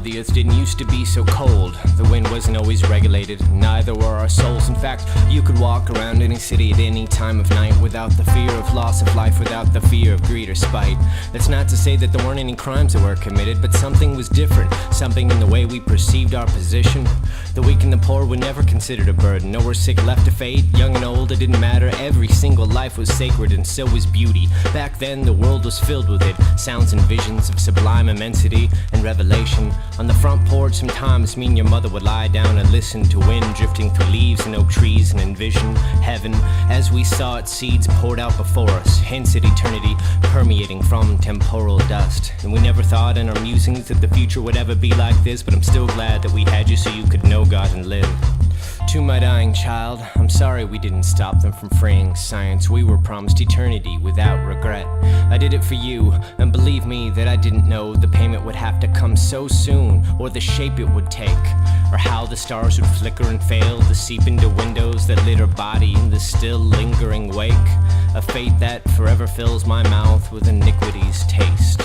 the earth didn't used to be so cold. The wind wasn't always regulated, neither were our souls. In fact, you could walk around any city at any time of night without the fear of loss of life, without the fear of greed or spite. That's not to say that there weren't any crimes that were committed, but something was different, something in the way we perceived our position. The weak and the poor were never considered a burden. No were sick, left to fate, young and old, it didn't matter. Every single life was sacred, and so was beauty. Back then, the world was filled with it, sounds and visions of sublime immensity and revelation. On the front porch, sometimes me and your mother would lie down and listen to wind drifting through leaves and oak trees and envision heaven as we saw its seeds poured out before us, hints at eternity permeating from temporal dust. And we never thought in our musings that the future would ever be like this, but I'm still glad that we had you so you could know God and live. To my dying child, I'm sorry we didn't stop them from freeing science. We were promised eternity without regret. I did it for you, and believe me that I didn't know the payment would have to come so soon, or the shape it would take, or how the stars would flicker and fail to seep into windows that lit her body in the still lingering wake. A fate that forever fills my mouth with iniquity's taste.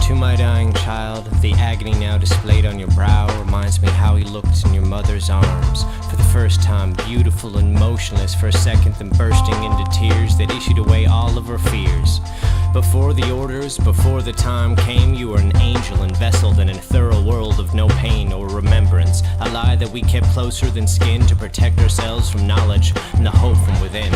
To my dying child, the agony now displayed on your brow reminds me how he looked in your mother's arms, for the first time beautiful and motionless for a second, then bursting into tears that issued away all of her fears. Before the orders, before the time came, you were an angel investled in a thorough world of no pain or remembrance, a lie that we kept closer than skin to protect ourselves from knowledge and the hope from within.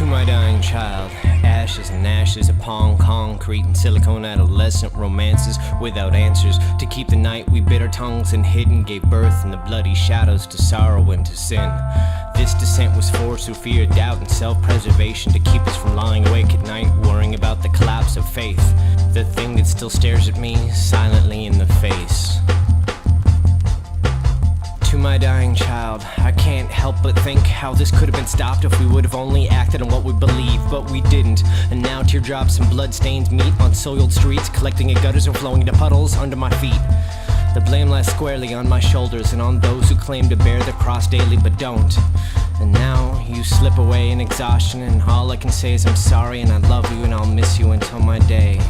My dying child, ashes and ashes upon concrete and silicone adolescent romances without answers. To keep the night we bit our tongues and hidden, gave birth in the bloody shadows to sorrow and to sin. This descent was forced through fear, doubt, and self-preservation to keep us from lying awake at night worrying about the collapse of faith, the thing that still stares at me silently in the face. To my dying child, I can't help but think how this could have been stopped if we would have only acted on what we believed, but we didn't. And now teardrops and bloodstains meet on soiled streets, collecting in gutters and flowing into puddles under my feet. The blame lies squarely on my shoulders and on those who claim to bear the cross daily but don't. And now you slip away in exhaustion, and all I can say is I'm sorry and I love you and I'll miss you until my day.